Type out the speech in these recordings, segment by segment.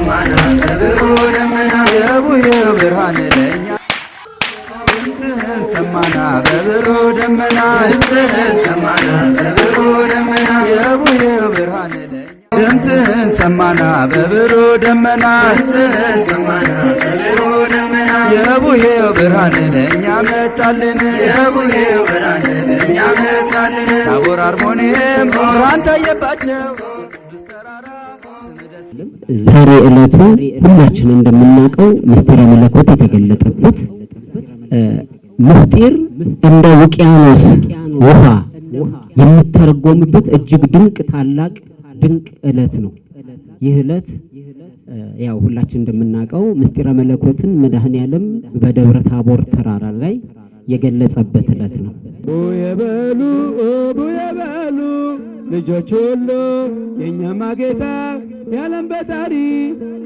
ሰማና በብሩህ ደመና የቡሄው ብርሃን ለእኛ ድምፅህን ሰማና በብሩህ ደመና ሰማና በብሩህ ደመና የቡሄው ብርሃን ለእኛ ድምፅህን ሰማና በብሩህ ደመና ሰማና በብሩህ ደመና የቡሄው ብርሃን ለእኛ መጣልን የቡሄው ብርሃን ለእኛ መጣልን ታቦር አርሞንኤም ብርሃን ታየባቸው ዛሬ ዕለቱ ሁላችን እንደምናውቀው ምስጢረ መለኮት የተገለጠበት ምስጢር እንደ ውቅያኖስ ውሃ የሚተረጎምበት እጅግ ድንቅ ታላቅ ድንቅ ዕለት ነው። ይህ ዕለት ያው ሁላችን እንደምናውቀው ምስጢረ መለኮትን መድኃኔዓለም በደብረ ታቦር ተራራ ላይ የገለጸበት ዕለት ነው። ቡየበሉ ቡየበሉ ልጆች ሁሉ የኛማ ጌታ የዓለም ፈጣሪ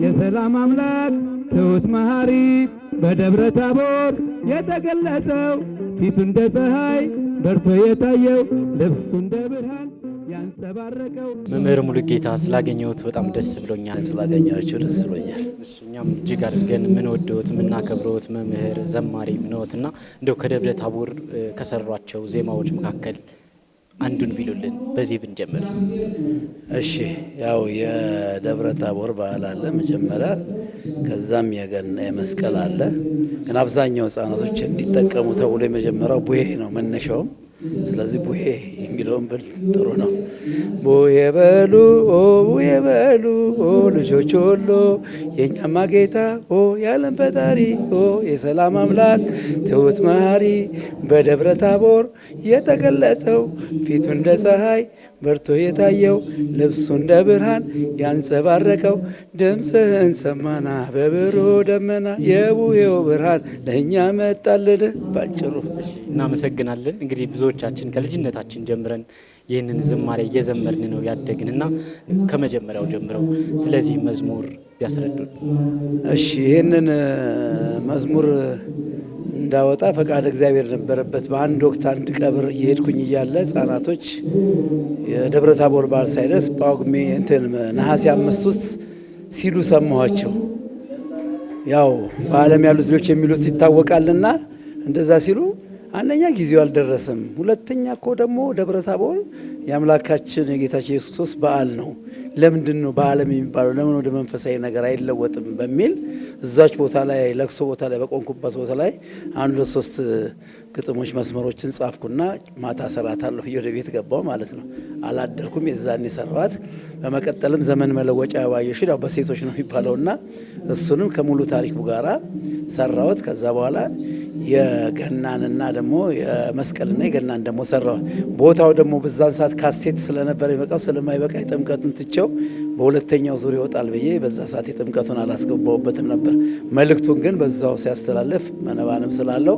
የሰላም አምላክ ትሑት መሐሪ በደብረ ታቦር የተገለጸው ፊቱ እንደ ፀሐይ በርቶ የታየው ልብሱ እንደ ብርሃን ያንጸባረቀው። መምህር ሙሉጌታ ስላገኘሁት በጣም ደስ ብሎኛል። ስላገኘኋችሁ ደስ ብሎኛል። እኛም እጅግ አድርገን የምንወደውት የምናከብረውት መምህር ዘማሪ ነዎትና እንደው ከደብረ ታቦር ከሰሯቸው ዜማዎች መካከል አንዱን ቢሉልን በዚህ ብንጀምር። እሺ፣ ያው የደብረ ታቦር በዓል አለ መጀመሪያ፣ ከዛም የመስቀል አለ። ግን አብዛኛው ሕፃናቶች እንዲጠቀሙ ተብሎ የመጀመሪያው ቡሄ ነው መነሻውም። ስለዚህ ቡሄ የሚለውን ብል ጥሩ ነው። ቡሄ በሉ ቡሄ በሉ ልጆች ሁሉ የኛማ ጌታ የዓለም ፈጣሪ የሰላም አምላክ ትሑት መሐሪ በደብረ ታቦር የተገለጸው ፊቱ እንደ ፀሐይ በርቶ የታየው ልብሱ እንደ ብርሃን ያንጸባረቀው ድምፅህን ሰማና በብሩህ ደመና የቡሄው ብርሃን ለእኛ መጣልን። ባጭሩ እናመሰግናለን። እንግዲህ ብዙዎቻችን ከልጅነታችን ጀምረን ይህንን ዝማሬ እየዘመርን ነው ያደግንና ከመጀመሪያው ጀምረው ስለዚህ መዝሙር ቢያስረዱን። እሺ፣ ይህንን መዝሙር እንዳወጣ ፈቃድ እግዚአብሔር ነበረበት። በአንድ ወቅት አንድ ቀብር እየሄድኩኝ እያለ ሕፃናቶች የደብረ ታቦር በዓል ሳይደርስ ጳጉሜ ነሐሴ 5 ውስጥ ሲሉ ሰማኋቸው። ያው በዓለም ያሉት ልጆች የሚሉት ይታወቃልና እንደዛ ሲሉ አንደኛ ጊዜው አልደረሰም፣ ሁለተኛ እኮ ደግሞ ደብረ ታቦር የአምላካችን የጌታችን ኢየሱስ ክርስቶስ በዓል ነው። ለምንድን ነው በዓለም የሚባለው? ለምን ወደ መንፈሳዊ ነገር አይለወጥም? በሚል እዛች ቦታ ላይ ለቅሶ ቦታ ላይ በቆንኩበት ቦታ ላይ አንድ ለሶስት ግጥሞች መስመሮችን ጻፍኩና ማታ ሰራታለሁ ወደ ቤት ገባው ማለት ነው። አላደርኩም፣ የዛኔ ሰራዋት። በመቀጠልም ዘመን መለወጫ ባየሽ ያው በሴቶች ነው የሚባለውና እሱንም ከሙሉ ታሪኩ ጋራ ሰራውት። ከዛ በኋላ የገናንና ደግሞ የመስቀልና የገናን ደግሞ ሰራው። ቦታው ደግሞ በዛን ሰዓት ካሴት ስለነበረ ይበቃው ስለማይበቃ የጥምቀቱን ትቸው በሁለተኛው ዙር ይወጣል ብዬ በዛ ሰዓት የጥምቀቱን አላስገባውበትም ነበር። መልእክቱን ግን በዛው ሲያስተላልፍ መነባንም ስላለው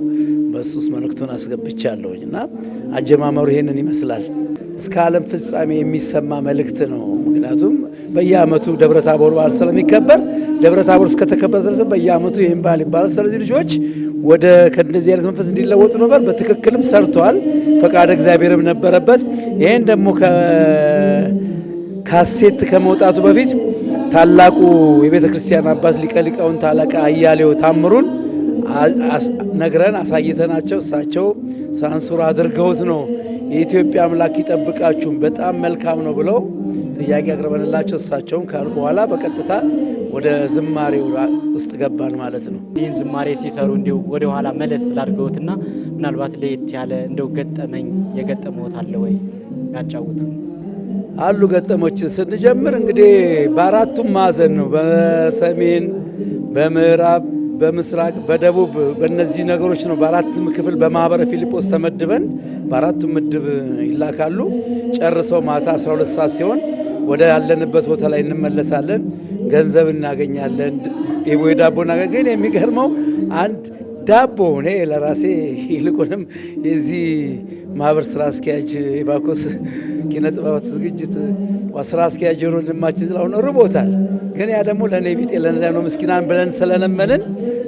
በሱስ መልእክቱን አስገብቻለሁኝ እና አጀማመሩ ይሄንን ይመስላል። እስከ ዓለም ፍጻሜ የሚሰማ መልእክት ነው። ምክንያቱም በየዓመቱ ደብረ ታቦር በዓል ስለሚከበር ደብረ ታቦር እስከተከበረ ድረስ በየዓመቱ ይህን በዓል ይባላል። ስለዚህ ልጆች ወደ ከእንደዚህ አይነት መንፈስ እንዲለወጡ ነበር። በትክክልም ሰርተዋል። ፈቃድ እግዚአብሔርም ነበረበት። ይሄን ደግሞ ካሴት ከመውጣቱ በፊት ታላቁ የቤተ ክርስቲያን አባት ሊቀ ሊቃውንት አለቃ አያሌው ታምሩን ነግረን አሳይተናቸው እሳቸው ሳንሱር አድርገውት ነው የኢትዮጵያ አምላክ ይጠብቃችሁ በጣም መልካም ነው ብለው ጥያቄ አቅርበንላቸው እሳቸውም ካሉ በኋላ በቀጥታ ወደ ዝማሬው ውስጥ ገባን ማለት ነው። ይህን ዝማሬ ሲሰሩ እንዲሁ ወደ ኋላ መለስ ስላድርገውትና ምናልባት ለየት ያለ እንደው ገጠመኝ የገጠመዎት አለ ወይ ያጫውቱ? አሉ ገጠሞችን ስንጀምር እንግዲህ በአራቱም ማዕዘን ነው፣ በሰሜን፣ በምዕራብ፣ በምስራቅ፣ በደቡብ በእነዚህ ነገሮች ነው። በአራቱም ክፍል በማህበረ ፊልጶስ ተመድበን በአራቱም ምድብ ይላካሉ። ጨርሰው ማታ 12 ሰዓት ሲሆን ወደ ያለንበት ቦታ ላይ እንመለሳለን። ገንዘብ እናገኛለን። የቦይ ዳቦ እናገኝ። ግን የሚገርመው አንድ ዳቦ እኔ ለራሴ ይልቁንም የዚህ ማህበር ስራ አስኪያጅ የባኮስ ኪነ ጥበባት ዝግጅት ስራ አስኪያጅ የሆነ ወንድማችን ስለሆነ ርቦታል። ግን ያ ደግሞ ለእኔ ቢጤ ለነዳይ ነው ምስኪናን ብለን ስለለመንን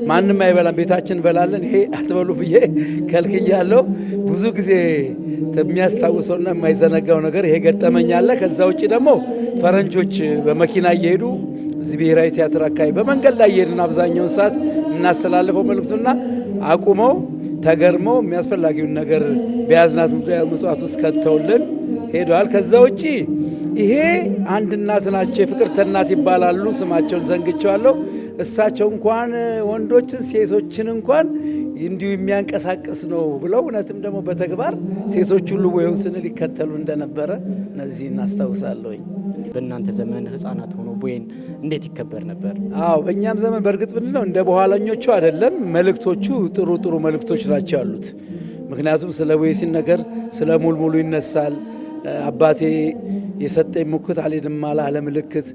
ማንም አይበላም፣ ቤታችን እንበላለን። ይሄ አትበሉ ብዬ ከልክያለሁ። ብዙ ጊዜ የሚያስታውሰውና የማይዘነጋው ነገር ይሄ ገጠመኝ አለ። ከዛ ውጭ ደግሞ ፈረንጆች በመኪና እየሄዱ እዚህ ብሔራዊ ቲያትር አካባቢ በመንገድ ላይ ሄድን አብዛኛውን ሰዓት እናስተላልፈው መልእክቱና አቁመው ተገርመው የሚያስፈልጋውን ነገር በያዝናት ምጽዋት ውስጥ ከተውልን ሄደዋል። ከዛ ውጪ ይሄ አንድ እናት ናቸው፣ የፍቅርተ እናት ይባላሉ። ስማቸውን ዘንግቸዋለሁ። እሳቸው እንኳን ወንዶችን ሴቶችን እንኳን እንዲሁ የሚያንቀሳቅስ ነው ብለው እውነትም ደግሞ በተግባር ሴቶች ሁሉ ወይውን ስንል ይከተሉ እንደነበረ እነዚህ እናስታውሳለሁኝ። በእናንተ ዘመን ህፃናት ሆኖ ቡሄን እንዴት ይከበር ነበር? አዎ በእኛም ዘመን በእርግጥ ምንድነው እንደ በኋላኞቹ አይደለም። መልእክቶቹ ጥሩ ጥሩ መልእክቶች ናቸው ያሉት። ምክንያቱም ስለ ቡሄ ሲነገር ስለ ሙልሙሉ ይነሳል። አባቴ የሰጠኝ ሙክት አልሄድም አለ አለ ምልክት።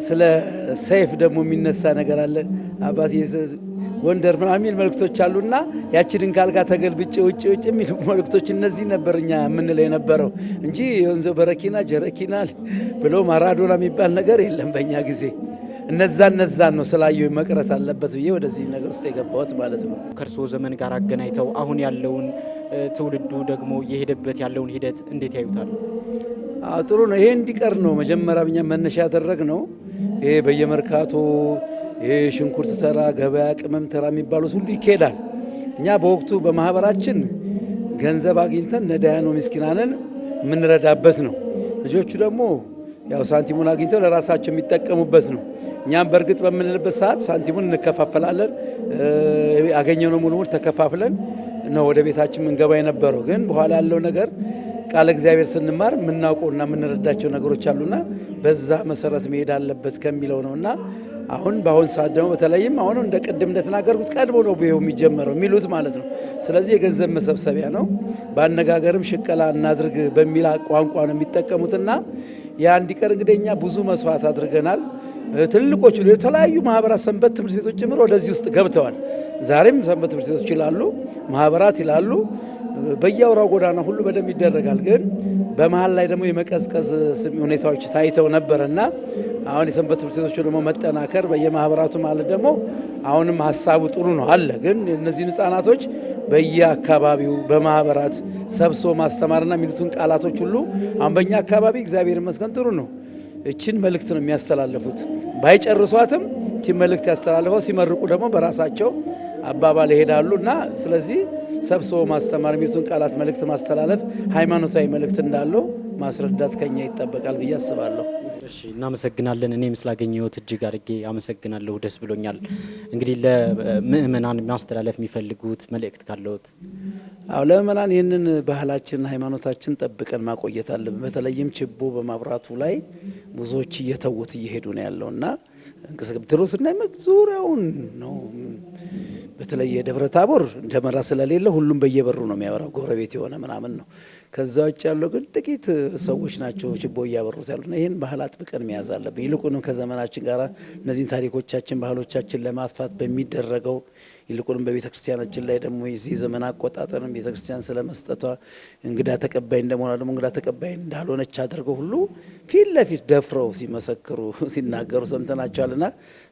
ስለ ሰይፍ ደግሞ የሚነሳ ነገር አለ። አባቴ ጎንደር ምናምን የሚል መልእክቶች አሉና ያቺን ካልጋ ተገልብጬ ውጭ የሚሉ መልእክቶች እነዚህ ነበር እኛ የምንለው የነበረው እንጂ የወንዞ በረኪና ጀረኪና ብሎ ማራዶና የሚባል ነገር የለም በእኛ ጊዜ። እነዛን ነው ስላየው መቅረት አለበት ብዬ ወደዚህ ነገር ውስጥ የገባሁት ማለት ነው። ከእርሶ ዘመን ጋር አገናኝተው አሁን ያለውን ትውልዱ ደግሞ የሄደበት ያለውን ሂደት እንዴት ያዩታል? ጥሩ ነው። ይሄ እንዲቀር ነው መጀመሪያ እኛ መነሻ ያደረግነው። ይሄ በየመርካቶ ይሄ ሽንኩርት ተራ፣ ገበያ ቅመም ተራ የሚባሉት ሁሉ ይካሄዳል። እኛ በወቅቱ በማህበራችን ገንዘብ አግኝተን ነዳያኑ ምስኪናንን የምንረዳበት ነው። ልጆቹ ደግሞ ያው ሳንቲሙን አግኝተው ለራሳቸው የሚጠቀሙበት ነው። እኛም በእርግጥ በምንልበት ሰዓት ሳንቲሙን እንከፋፈላለን። ያገኘነው ሙሉ ተከፋፍለን ነው ወደ ቤታችን የምንገባ የነበረው። ግን በኋላ ያለው ነገር ቃለ እግዚአብሔር ስንማር የምናውቀውና የምንረዳቸው ነገሮች አሉና በዛ መሰረት መሄድ አለበት ከሚለው ነውና አሁን በአሁን ሰዓት ደግሞ በተለይም አሁን እንደ ቅድም እንደተናገርኩት ቀድሞ ነው ቡሄው የሚጀመረው የሚሉት ማለት ነው። ስለዚህ የገንዘብ መሰብሰቢያ ነው። በአነጋገርም ሽቀላ እናድርግ በሚል ቋንቋ ነው የሚጠቀሙትና ያ እንዲቀር እንግዲህ እኛ ብዙ መስዋዕት አድርገናል። ትልቆቹ የተለያዩ ማህበራት ሰንበት ትምህርት ቤቶች ጭምር ወደዚህ ውስጥ ገብተዋል። ዛሬም ሰንበት ትምህርት ቤቶች ይላሉ፣ ማህበራት ይላሉ። በየአውራው ጎዳና ሁሉ በደንብ ይደረጋል። ግን በመሀል ላይ ደግሞ የመቀዝቀዝ ሁኔታዎች ታይተው ነበርና አሁን የሰንበት ትምህርት ቤቶች ደግሞ መጠናከር በየማህበራቱ ማለት ደግሞ አሁንም ሀሳቡ ጥሩ ነው አለ። ግን እነዚህን ህፃናቶች በየአካባቢው በማህበራት ሰብስቦ ማስተማርና የሚሉትን ቃላቶች ሁሉ አሁን በእኛ አካባቢ እግዚአብሔር ይመስገን ጥሩ ነው። እችን መልእክት ነው የሚያስተላልፉት። ባይጨርሷትም እችን መልእክት ያስተላልፈው ሲመርቁ ደግሞ በራሳቸው አባባል ይሄዳሉ እና ስለዚህ ሰብስቦ ማስተማር የሚሉትን ቃላት መልእክት ማስተላለፍ ሃይማኖታዊ መልእክት እንዳለው ማስረዳት ከኛ ይጠበቃል ብዬ አስባለሁ። እሺ እናመሰግናለን። እኔም ስላገኘሁት እጅግ አድርጌ አመሰግናለሁ። ደስ ብሎኛል። እንግዲህ ለምእመናን ማስተላለፍ የሚፈልጉት መልእክት ካለዎት? አዎ ለምእመናን ይህንን ባህላችን ሃይማኖታችን ጠብቀን ማቆየት አለብን። በተለይም ችቦ በማብራቱ ላይ ብዙዎች እየተውት እየሄዱ ነው ያለውና ድሮ ስናይ ዙሪያውን ነው። በተለይ የደብረ ታቦር እንደመራ ስለሌለ ሁሉም በየበሩ ነው የሚያበራው፣ ጎረቤት የሆነ ምናምን ነው። ከዛ ውጭ ያለው ግን ጥቂት ሰዎች ናቸው ችቦ እያበሩት ያሉና ይህን ባህል አጥብቀን መያዝ አለብን። ይልቁንም ከዘመናችን ጋር እነዚህን ታሪኮቻችን ባህሎቻችን ለማስፋት በሚደረገው ይልቁንም በቤተ ክርስቲያናችን ላይ ደግሞ የዚህ ዘመን አቆጣጠርም ቤተ ክርስቲያን ስለመስጠቷ እንግዳ ተቀባይ እንደመሆኗ ደግሞ እንግዳ ተቀባይ እንዳልሆነች አድርገው ሁሉ ፊት ለፊት ደፍረው ሲመሰክሩ ሲናገሩ ሰምተናቸዋልና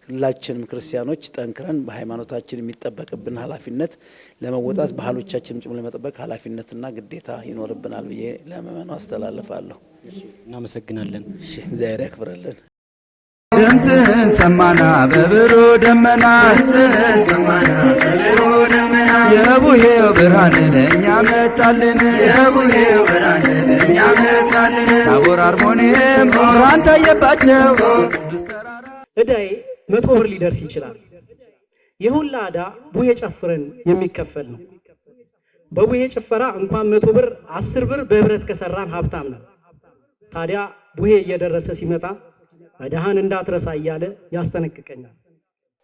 ሁላችንም ክርስቲያኖች ጠንክረን በሃይማኖታችን የሚጠበቅብን ኃላፊነት ለመወጣት ባህሎቻችንን ጭምር ለመጠበቅ ኃላፊነትና ግዴታ ይኖርብናል ብዬ ለምእመኑ አስተላልፋለሁ። እናመሰግናለን። እግዚአብሔር ያክብረልን። ድምፅህን ሰማና በብሩ ደመና የቡሄው ብርሃን ለእኛ መጣልን ታቦር አርሞንኤም ብርሃን ታየባቸው። እዳዬ 100 ብር ሊደርስ ይችላል። የሁላ ዕዳ ቡሄ ጨፍረን የሚከፈል ነው። በቡሄ ጭፈራ እንኳን 100 ብር 10 ብር በህብረት ከሰራን ሀብታም ነው። ታዲያ ቡሄ እየደረሰ ሲመጣ ዕዳህን እንዳትረሳ እያለ ያስጠነቅቀኛል።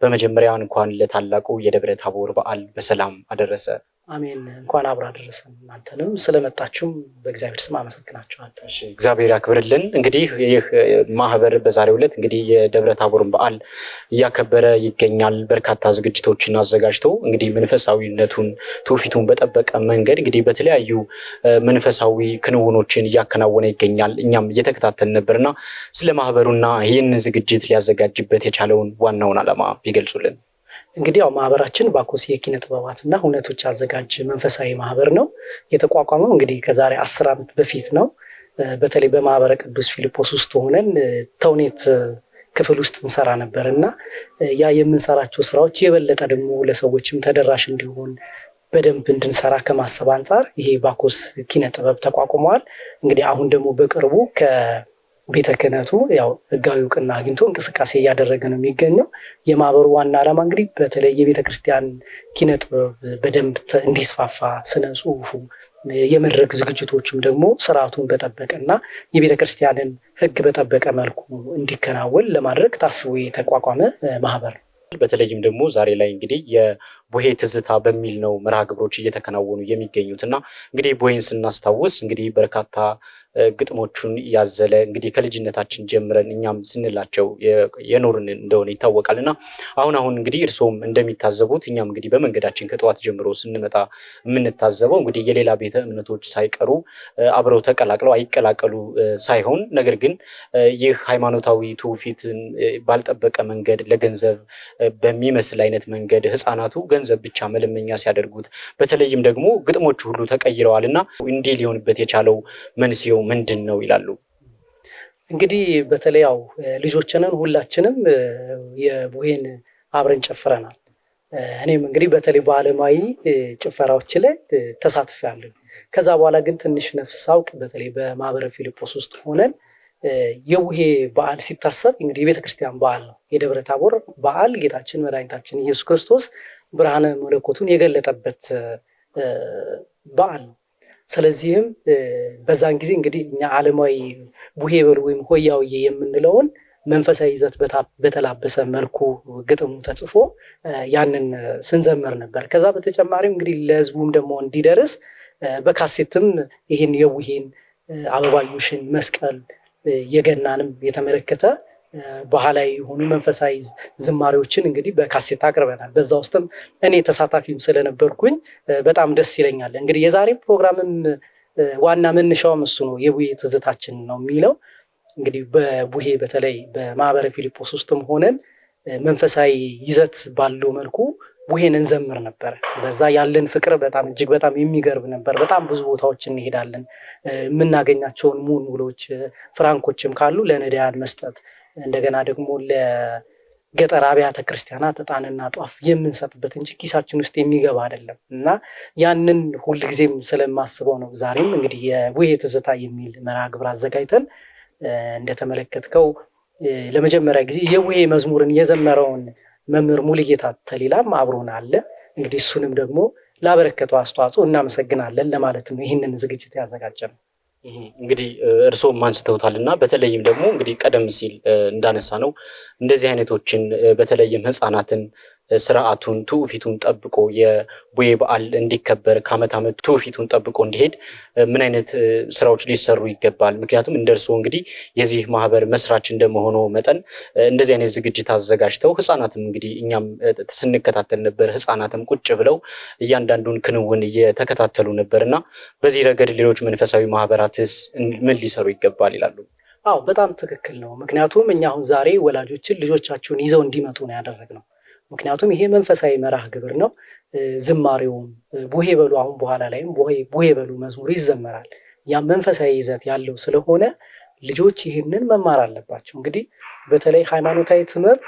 በመጀመሪያ እንኳን ለታላቁ የደብረ ታቦር በዓል በሰላም አደረሰ። አሜን። እንኳን አብራ አደረሰን። እናንተንም ስለመጣችሁም በእግዚአብሔር ስም አመሰግናችኋለሁ። እሺ እግዚአብሔር ያክብርልን። እንግዲህ ይህ ማህበር በዛሬው ዕለት እንግዲህ የደብረ ታቦርን በዓል እያከበረ ይገኛል። በርካታ ዝግጅቶችን አዘጋጅቶ እንግዲህ መንፈሳዊነቱን ትውፊቱን በጠበቀ መንገድ እንግዲህ በተለያዩ መንፈሳዊ ክንውኖችን እያከናወነ ይገኛል። እኛም እየተከታተልን ነበርና ስለ ማህበሩና ይህን ዝግጅት ሊያዘጋጅበት የቻለውን ዋናውን ዓላማ ይገልጹልን። እንግዲህ ያው ማህበራችን ባኮስ የኪነ ጥበባትና ሁነቶች አዘጋጅ መንፈሳዊ ማህበር ነው። የተቋቋመው እንግዲህ ከዛሬ 10 ዓመት በፊት ነው። በተለይ በማህበረ ቅዱስ ፊልጶስ ውስጥ ሆነን ተውኔት ክፍል ውስጥ እንሰራ ነበርና ያ የምንሰራቸው ስራዎች የበለጠ ደግሞ ለሰዎችም ተደራሽ እንዲሆን በደንብ እንድንሰራ ከማሰብ አንፃር ይሄ ባኮስ ኪነ ጥበብ ተቋቁመዋል። እንግዲህ አሁን ደግሞ በቅርቡ ከቤተ ክህነቱ ያው ህጋዊ እውቅና አግኝቶ እንቅስቃሴ እያደረገ ነው የሚገኘው። የማህበሩ ዋና ዓላማ እንግዲህ በተለይ የቤተ ክርስቲያን ኪነ ጥበብ በደንብ እንዲስፋፋ፣ ስነ ጽሁፉ፣ የመድረክ ዝግጅቶችም ደግሞ ስርዓቱን በጠበቀና የቤተ ክርስቲያንን ህግ በጠበቀ መልኩ እንዲከናወን ለማድረግ ታስቦ የተቋቋመ ማህበር ነው። በተለይም ደግሞ ዛሬ ላይ እንግዲህ የቡሄ ትዝታ በሚል ነው መርሃ ግብሮች እየተከናወኑ የሚገኙት እና እንግዲህ ቡሄን ስናስታውስ እንግዲህ በርካታ ግጥሞቹን ያዘለ እንግዲህ ከልጅነታችን ጀምረን እኛም ስንላቸው የኖርን እንደሆነ ይታወቃል እና አሁን እንግዲህ እርሶም እንደሚታዘቡት እኛም እንግዲህ በመንገዳችን ከጠዋት ጀምሮ ስንመጣ የምንታዘበው እንግዲህ የሌላ ቤተ እምነቶች ሳይቀሩ አብረው ተቀላቅለው አይቀላቀሉ ሳይሆን ነገር ግን ይህ ሃይማኖታዊ ትውፊትን ባልጠበቀ መንገድ ለገንዘብ በሚመስል አይነት መንገድ ህፃናቱ ገንዘብ ብቻ መለመኛ ሲያደርጉት በተለይም ደግሞ ግጥሞቹ ሁሉ ተቀይረዋልና እንዲህ ሊሆንበት የቻለው መንስኤው ምንድን ነው ይላሉ? እንግዲህ በተለይ ያው ልጆችንን ሁላችንም የቡሄን አብረን ጨፍረናል። እኔም እንግዲህ በተለይ በዓለማዊ ጭፈራዎች ላይ ተሳትፌያለሁ። ከዛ በኋላ ግን ትንሽ ነፍስ ሳውቅ በተለይ በማህበረ ፊልጶስ ውስጥ ሆነን የቡሄ በዓል ሲታሰብ እንግዲህ የቤተ ክርስቲያን በዓል ነው። የደብረ ታቦር በዓል ጌታችን መድኃኒታችን ኢየሱስ ክርስቶስ ብርሃነ መለኮቱን የገለጠበት በዓል ነው። ስለዚህም በዛን ጊዜ እንግዲህ እኛ ዓለማዊ ቡሄ በሉ ወይም ሆያውዬ የምንለውን መንፈሳዊ ይዘት በተላበሰ መልኩ ግጥሙ ተጽፎ ያንን ስንዘምር ነበር። ከዛ በተጨማሪም እንግዲህ ለህዝቡም ደግሞ እንዲደርስ በካሴትም ይህን የቡሄን አበባዮሽን፣ መስቀል፣ የገናንም የተመለከተ ባህላዊ የሆኑ መንፈሳዊ ዝማሬዎችን እንግዲህ በካሴት አቅርበናል። በዛ ውስጥም እኔ ተሳታፊም ስለነበርኩኝ በጣም ደስ ይለኛል። እንግዲህ የዛሬ ፕሮግራምም ዋና መነሻውም እሱ ነው፣ የቡሄ ትዝታችን ነው የሚለው። እንግዲህ በቡሄ በተለይ በማህበረ ፊልጶስ ውስጥም ሆነን መንፈሳዊ ይዘት ባለው መልኩ ቡሄን እንዘምር ነበር። በዛ ያለን ፍቅር በጣም እጅግ በጣም የሚገርም ነበር። በጣም ብዙ ቦታዎች እንሄዳለን። የምናገኛቸውን ሙሉዎች ፍራንኮችም ካሉ ለነዳያን መስጠት፣ እንደገና ደግሞ ለገጠር አብያተ ክርስቲያናት ዕጣንና ጧፍ የምንሰጥበት እንጂ ኪሳችን ውስጥ የሚገባ አይደለም እና ያንን ሁልጊዜም ስለማስበው ነው ዛሬም እንግዲህ የቡሄ ትዝታ የሚል መርሃ ግብር አዘጋጅተን እንደተመለከትከው ለመጀመሪያ ጊዜ የቡሄ መዝሙርን የዘመረውን መምህር ሙሉጌታ ተሊላም አብሮን አለ። እንግዲህ እሱንም ደግሞ ላበረከተው አስተዋጽኦ እናመሰግናለን ለማለት ነው ይህንን ዝግጅት ያዘጋጀነው። እንግዲህ እርሶም አንስተውታልና በተለይም ደግሞ እንግዲህ ቀደም ሲል እንዳነሳ ነው እንደዚህ አይነቶችን በተለይም ህፃናትን ስርዓቱን ትውፊቱን ጠብቆ የቡሄ በዓል እንዲከበር ከዓመት ዓመት ትውፊቱን ጠብቆ እንዲሄድ ምን አይነት ስራዎች ሊሰሩ ይገባል? ምክንያቱም እንደርሶ እንግዲህ የዚህ ማህበር መስራች እንደመሆኑ መጠን እንደዚህ አይነት ዝግጅት አዘጋጅተው ህፃናትም እንግዲህ እኛም ስንከታተል ነበር። ህፃናትም ቁጭ ብለው እያንዳንዱን ክንውን እየተከታተሉ ነበርና በዚህ ረገድ ሌሎች መንፈሳዊ ማህበራትስ ምን ሊሰሩ ይገባል ይላሉ? አዎ በጣም ትክክል ነው። ምክንያቱም እኛ አሁን ዛሬ ወላጆችን ልጆቻቸውን ይዘው እንዲመጡ ነው ያደረግነው። ምክንያቱም ይሄ መንፈሳዊ መርሃ ግብር ነው። ዝማሬውም ቡሄ በሉ አሁን በኋላ ላይም ቡሄ በሉ መዝሙር ይዘመራል። ያ መንፈሳዊ ይዘት ያለው ስለሆነ ልጆች ይህንን መማር አለባቸው። እንግዲህ በተለይ ሃይማኖታዊ ትምህርት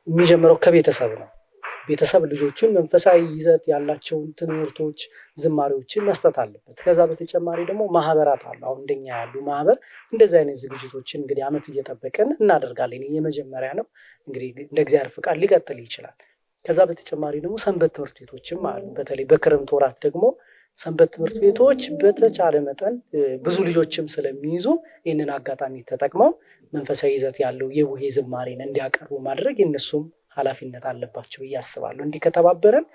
የሚጀምረው ከቤተሰብ ነው። ቤተሰብ ልጆቹን መንፈሳዊ ይዘት ያላቸውን ትምህርቶች፣ ዝማሬዎችን መስጠት አለበት። ከዛ በተጨማሪ ደግሞ ማህበራት አሉ። አሁን እንደኛ ያሉ ማህበር እንደዚህ አይነት ዝግጅቶችን እንግዲህ ዓመት እየጠበቀን እናደርጋለን። የመጀመሪያ ነው እንግዲህ እንደ እግዚአብሔር ፍቃድ ሊቀጥል ይችላል። ከዛ በተጨማሪ ደግሞ ሰንበት ትምህርት ቤቶችም አሉ። በተለይ በክረምት ወራት ደግሞ ሰንበት ትምህርት ቤቶች በተቻለ መጠን ብዙ ልጆችም ስለሚይዙ ይህንን አጋጣሚ ተጠቅመው መንፈሳዊ ይዘት ያለው የቡሄ ዝማሬን እንዲያቀርቡ ማድረግ የነሱም ኃላፊነት አለባቸው እያስባሉ። እንዲህ ከተባበረን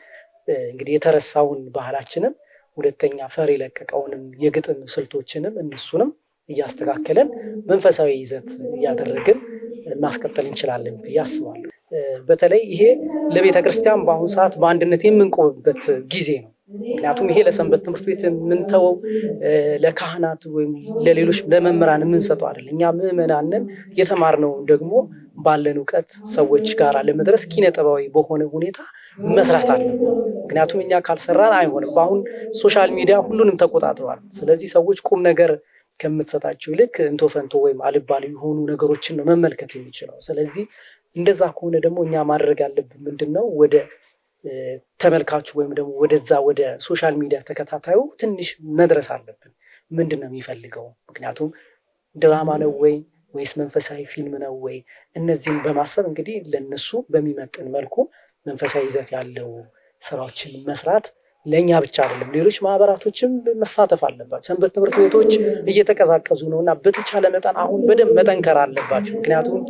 እንግዲህ የተረሳውን ባህላችንም ሁለተኛ ፈር የለቀቀውንም የግጥም ስልቶችንም እነሱንም እያስተካከለን መንፈሳዊ ይዘት እያደረግን ማስቀጠል እንችላለን ብዬ አስባለሁ። በተለይ ይሄ ለቤተ ክርስቲያን በአሁኑ ሰዓት በአንድነት የምንቆምበት ጊዜ ነው። ምክንያቱም ይሄ ለሰንበት ትምህርት ቤት የምንተወው ለካህናት ወይም ለሌሎች ለመምህራን የምንሰጠው አይደለም። እኛ ምዕመናንን የተማርነው ደግሞ ባለን እውቀት ሰዎች ጋር ለመድረስ ኪነ ጥበባዊ በሆነ ሁኔታ መስራት አለ። ምክንያቱም እኛ ካልሰራን አይሆንም። በአሁን ሶሻል ሚዲያ ሁሉንም ተቆጣጥረዋል። ስለዚህ ሰዎች ቁም ነገር ከምትሰጣቸው ይልቅ እንቶ ፈንቶ ወይም አልባሌ የሆኑ ነገሮችን ነው መመልከት የሚችለው። ስለዚህ እንደዛ ከሆነ ደግሞ እኛ ማድረግ ያለብን ምንድነው ወደ ተመልካቹ ወይም ደግሞ ወደዛ ወደ ሶሻል ሚዲያ ተከታታዩ ትንሽ መድረስ አለብን። ምንድነው የሚፈልገው? ምክንያቱም ድራማ ነው ወይስ መንፈሳዊ ፊልም ነው ወይ? እነዚህን በማሰብ እንግዲህ ለነሱ በሚመጥን መልኩ መንፈሳዊ ይዘት ያለው ስራዎችን መስራት ለኛ ብቻ አይደለም፣ ሌሎች ማህበራቶችም መሳተፍ አለባቸው። ሰንበት ትምህርት ቤቶች እየተቀዛቀዙ ነውና በተቻለ መጠን አሁን በደንብ መጠንከር አለባቸው። ምክንያቱም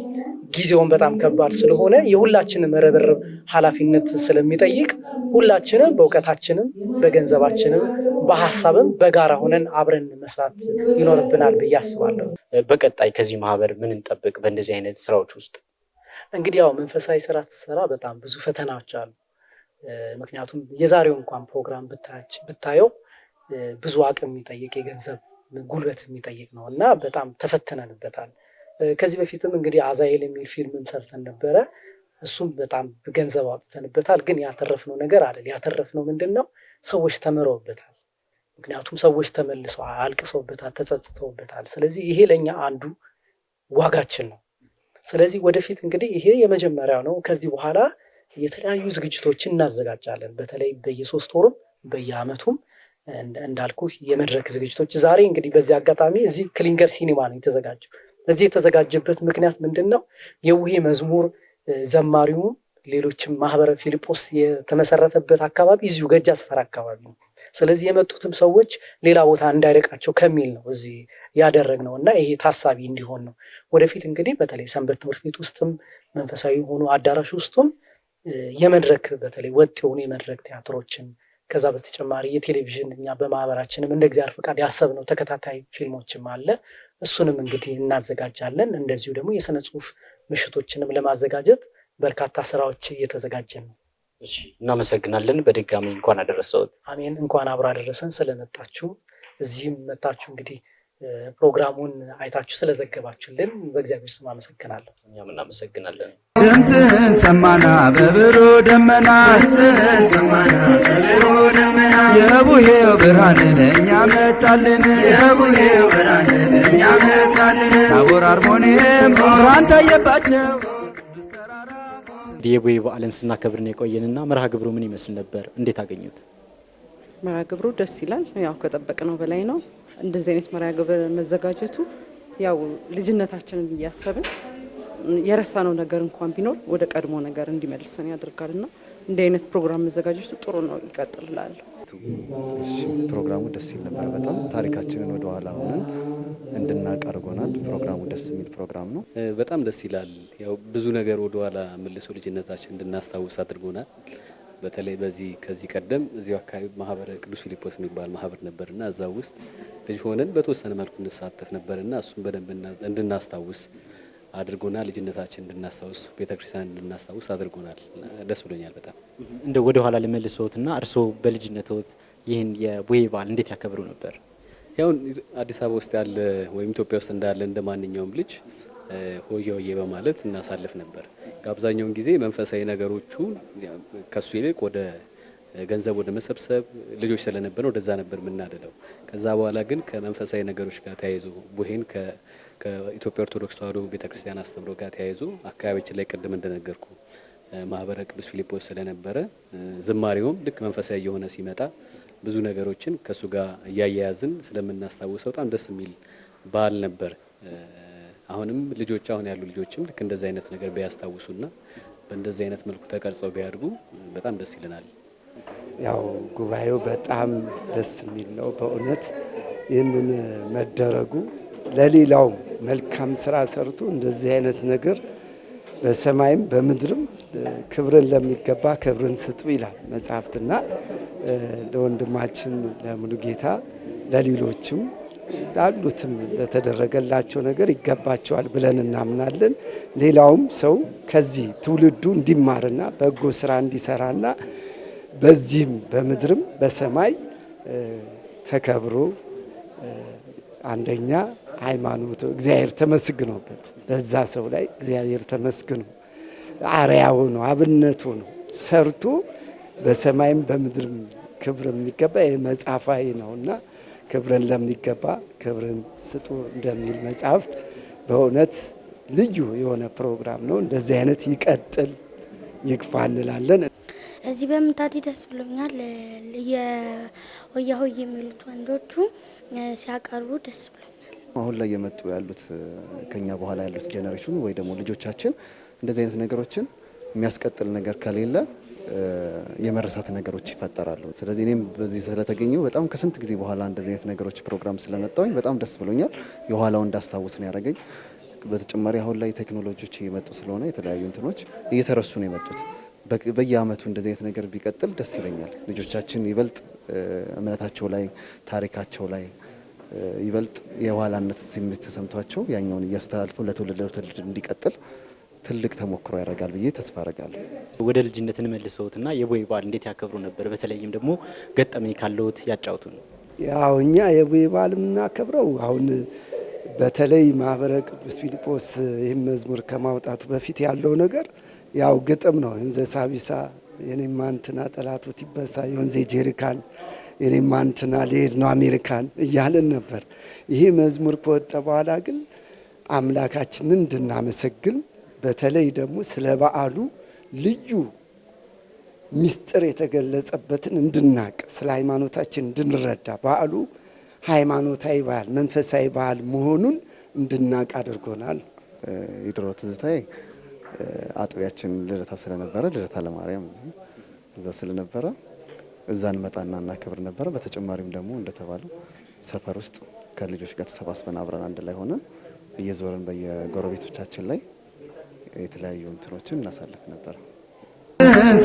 ጊዜውን በጣም ከባድ ስለሆነ የሁላችንም ርብርብ ኃላፊነት ስለሚጠይቅ ሁላችንም በእውቀታችንም በገንዘባችንም በሐሳብም በጋራ ሆነን አብረን መስራት ይኖርብናል ብዬ አስባለሁ። በቀጣይ ከዚህ ማህበር ምን እንጠብቅ? በእንደዚህ አይነት ስራዎች ውስጥ እንግዲህ ያው መንፈሳዊ ስራ ስትሰራ በጣም ብዙ ፈተናዎች አሉ። ምክንያቱም የዛሬው እንኳን ፕሮግራም ብታየው ብዙ አቅም የሚጠይቅ የገንዘብ ጉልበት የሚጠይቅ ነው እና በጣም ተፈትነንበታል። ከዚህ በፊትም እንግዲህ አዛኤል የሚል ፊልምም ሰርተን ነበረ። እሱም በጣም ገንዘብ አውጥተንበታል። ግን ያተረፍነው ነገር አይደል። ያተረፍነው ምንድነው? ሰዎች ተምረውበታል። ምክንያቱም ሰዎች ተመልሰው አልቅሰውበታል፣ ተጸጽተውበታል። ስለዚህ ይሄ ለኛ አንዱ ዋጋችን ነው። ስለዚህ ወደፊት እንግዲህ ይሄ የመጀመሪያው ነው። ከዚህ በኋላ የተለያዩ ዝግጅቶችን እናዘጋጃለን። በተለይ በየ3 ወሩም በየአመቱም እንዳልኩ የመድረክ ዝግጅቶች። ዛሬ እንግዲህ በዚህ አጋጣሚ እዚህ ክሊንገር ሲኒማ ነው የተዘጋጀው። እዚህ የተዘጋጀበት ምክንያት ምንድነው? የውሄ መዝሙር ዘማሪው ሌሎችም ማህበረ ፊልጶስ የተመሰረተበት አካባቢ እዚሁ ገጃ ሰፈር አካባቢ ነው። ስለዚህ የመጡትም ሰዎች ሌላ ቦታ እንዳይርቃቸው ከሚል ነው እዚህ ያደረግነው እና ይሄ ታሳቢ እንዲሆን ነው። ወደፊት እንግዲህ በተለይ ሰንበት ትምህርት ቤት ውስጥም መንፈሳዊ የሆኑ አዳራሽ ውስጥም የመድረክ በተለይ ወጥ የሆኑ የመድረክ ቲያትሮችን ከዛ በተጨማሪ የቴሌቪዥን እኛ በማህበራችንም እንደ እግዚአብሔር ፈቃድ ያሰብነው ተከታታይ ፊልሞችም አለ። እሱንም እንግዲህ እናዘጋጃለን። እንደዚሁ ደግሞ የሥነ ጽሁፍ ምሽቶችንም ለማዘጋጀት በርካታ ስራዎች እየተዘጋጀን ነው። እሺ፣ እናመሰግናለን። በድጋሚ እንኳን አደረሰዎት። አሜን። እንኳን አብሮ አደረሰን። ስለመጣችሁ እዚህም መጣችሁ እንግዲህ ፕሮግራሙን አይታችሁ ስለዘገባችሁልን በእግዚአብሔር ስም አመሰግናለሁ። እኛም እናመሰግናለን። ድምፅህን ሰማና በብሩ ደመና የቡሄው ብርሃን ለእኛ መጣልን ታቦር አርሞንኤም ብርሃን ታየባቸው። የቡሄ በዓልን ስናከብርን የቆየንና መርሃ ግብሩ ምን ይመስል ነበር? እንዴት አገኙት? መርሃ ግብሩ ደስ ይላል። ያው ከጠበቅነው በላይ ነው። እንደዚህ አይነት መርሃ ግብር መዘጋጀቱ ያው ልጅነታችንን እያሰብን የረሳነው ነገር እንኳን ቢኖር ወደ ቀድሞ ነገር እንዲመልሰን ያደርጋልና እንዲህ አይነት ፕሮግራም መዘጋጀቱ ጥሩ ነው፣ ይቀጥላል። ፕሮግራሙ ደስ ይል ነበር። በጣም ታሪካችንን ወደ ኋላ ሆነን እንድናቀርጎናል። ፕሮግራሙ ደስ የሚል ፕሮግራም ነው። በጣም ደስ ይላል። ያው ብዙ ነገር ወደ ኋላ መልሶ ልጅነታችን እንድናስታውስ አድርጎናል። በተለይ ከዚህ ቀደም እዚሁ አካባቢ ማህበረ ቅዱስ ፊልጶስ የሚባል ማህበር ነበርና እዛ ውስጥ ልጅ ሆነን በተወሰነ መልኩ እንሳተፍ ነበርና እሱም በደንብ እንድናስታውስ አድርጎናል። ልጅነታችን እንድናስታውስ፣ ቤተክርስቲያን እንድናስታውስ አድርጎናል። ደስ ብሎኛል በጣም። እንደ ወደ ኋላ ልመልሶትና እርስዎ በልጅነቶት ይህን የቡሄ በዓል እንዴት ያከብሩ ነበር? ያው አዲስ አበባ ውስጥ ያለ ወይም ኢትዮጵያ ውስጥ እንዳለ እንደማንኛውም ልጅ ሆዬ ሆዬ በማለት እናሳልፍ ነበር። አብዛኛውን ጊዜ መንፈሳዊ ነገሮቹ ከሱ ይልቅ ወደ ገንዘብ ወደ መሰብሰብ ልጆች ስለነበር ወደዛ ነበር የምናደለው። ከዛ በኋላ ግን ከመንፈሳዊ ነገሮች ጋር ተያይዞ ቡሄን ከኢትዮጵያ ኦርቶዶክስ ተዋሕዶ ቤተክርስቲያን አስተምሮ ጋር ተያይዞ አካባቢያችን ላይ ቅድም እንደነገርኩ ማህበረ ቅዱስ ፊልጶስ ስለነበረ ዝማሬውም ልክ መንፈሳዊ የሆነ ሲመጣ ብዙ ነገሮችን ከሱ ጋር እያያያዝን ስለምናስታውሰው በጣም ደስ የሚል በዓል ነበር። አሁንም አሁን ያሉ ልጆችም ልክ እንደዚህ አይነት ነገር ቢያስታውሱና በእንደዚህ አይነት መልኩ ተቀርጸው ቢያድጉ በጣም ደስ ይለናል። ያው ጉባኤው በጣም ደስ የሚል ነው በእውነት ይህንን መደረጉ ለሌላው መልካም ስራ ሰርቶ እንደዚህ አይነት ነገር በሰማይም በምድርም ክብርን ለሚገባ ክብርን ስጡ ይላል መጽሐፍትና ለወንድማችን ለሙሉጌታ ለሌሎችም ላሉትም ለተደረገላቸው ነገር ይገባቸዋል ብለን እናምናለን። ሌላውም ሰው ከዚህ ትውልዱ እንዲማርና በጎ ስራ እንዲሰራና በዚህም በምድርም በሰማይ ተከብሮ አንደኛ ሃይማኖቱ እግዚአብሔር ተመስግኖበት በዛ ሰው ላይ እግዚአብሔር ተመስግኖ አርአያ ሆኖ አብነት ሆኖ ሰርቶ በሰማይም በምድርም ክብር የሚገባ የመጽሐፋዊ ነውና ክብርን ለሚገባ ክብርን ስጡ እንደሚል መጽሐፍት በእውነት ልዩ የሆነ ፕሮግራም ነው። እንደዚህ አይነት ይቀጥል ይግፋ እንላለን። እዚህ በመምጣቴ ደስ ብሎኛል። የሆያ ሆዬ የሚሉት ወንዶቹ ሲያቀርቡ ደስ ብሎኛል። አሁን ላይ የመጡ ያሉት ከኛ በኋላ ያሉት ጄኔሬሽኑ ወይ ደግሞ ልጆቻችን እንደዚህ አይነት ነገሮችን የሚያስቀጥል ነገር ከሌለ የመረሳት ነገሮች ይፈጠራሉ። ስለዚህ እኔም በዚህ ስለተገኘው በጣም ከስንት ጊዜ በኋላ እንደዚህ አይነት ነገሮች ፕሮግራም ስለመጣሁኝ በጣም ደስ ብሎኛል። የኋላው እንዳስታውስ ነው ያደረገኝ። በተጨማሪ አሁን ላይ ቴክኖሎጂዎች እየመጡ ስለሆነ የተለያዩ እንትኖች እየተረሱ ነው የመጡት። በየአመቱ እንደዚህ አይነት ነገር ቢቀጥል ደስ ይለኛል። ልጆቻችን ይበልጥ እምነታቸው ላይ ታሪካቸው ላይ ይበልጥ የኋላነት ስሜት ተሰምቷቸው ያኛውን እያስተላልፉ ለትውልድ እንዲቀጥል ትልቅ ተሞክሮ ያደርጋል ብዬ ተስፋ አደርጋለሁ። ወደ ልጅነት እንመልሰውትና የቡሄ በዓል እንዴት ያከብሩ ነበር? በተለይም ደግሞ ገጠመኝ ካለውት ያጫውቱን። ያው እኛ የቡሄ በዓል የምናከብረው አሁን በተለይ ማህበረ ቅዱስ ፊልጶስ ይህን መዝሙር ከማውጣቱ በፊት ያለው ነገር ያው ግጥም ነው። እንዘ ሳቢሳ የኔማ እንትና ጠላቶት ይበሳ የወንዜ ጄሪካን የኔማ እንትና ሊሄድ ነው አሜሪካን እያልን ነበር። ይሄ መዝሙር ከወጣ በኋላ ግን አምላካችንን እንድናመሰግን በተለይ ደግሞ ስለ በዓሉ ልዩ ሚስጥር የተገለጸበትን እንድናቅ ስለ ሃይማኖታችን እንድንረዳ በዓሉ ሃይማኖታዊ በዓል መንፈሳዊ በዓል መሆኑን እንድናቅ አድርጎናል። የድሮ ትዝታዬ አጥቢያችን ልደታ ስለነበረ ልደታ ለማርያም እዛ ስለነበረ እዛ እንመጣና እናከብር ነበረ። በተጨማሪም ደግሞ እንደተባለው ሰፈር ውስጥ ከልጆች ጋር ተሰባስበን አብረን አንድ ላይ ሆነን እየዞርን በየጎረቤቶቻችን ላይ የተለያዩ እንትኖችን እናሳልፍ ነበር።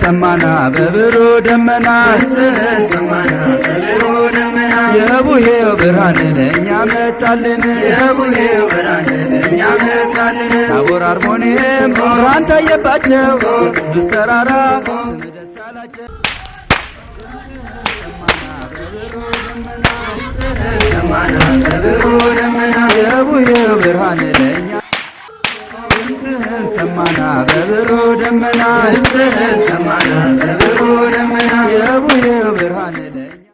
ሰማና በብሩ ደመና የቡሄው ብርሃን ለእኛ መጣልን ታቦር አርሞንኤም ብርሃን ታየባቸው ቅዱስ ተራራ ደስ አላቸው። የቡሄው ብርሃን ለእኛ ሰማና በብሩ ደመና የቡሄው ብርሃን